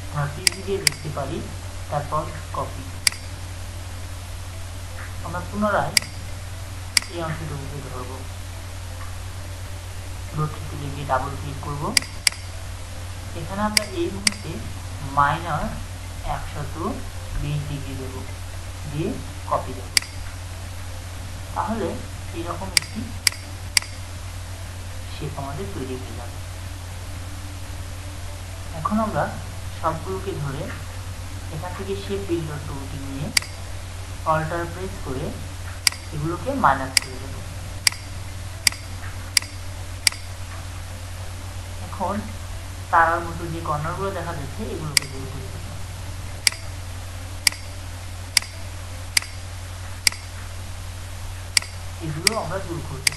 আমরা পিভি দিয়ে দেখতে পারি, তারপর কপি। আমরা পুনরায় এই অংশটুকুকে ধরব, রোটেট লিখে ডাবল ক্লিক করব। এখানে আমরা এই মুহূর্তে -120 ডিগ্রি দেব, দিয়ে কপি দেব। তাহলে এরকম একটি শেপ আমাদের তৈরি হয়ে যাবে। এখন আমরা সবগুলোকে ধরে এখান থেকে শেপ বিল্ডার টুলটি নিয়ে অল্টার প্রেস করে এগুলোকে মাইনাস করে দেব। এখন তারার মতো যে কর্নারগুলো দেখা যাচ্ছে এগুলোকে দূর করে দেব। এগুলো আমরা দূর করব।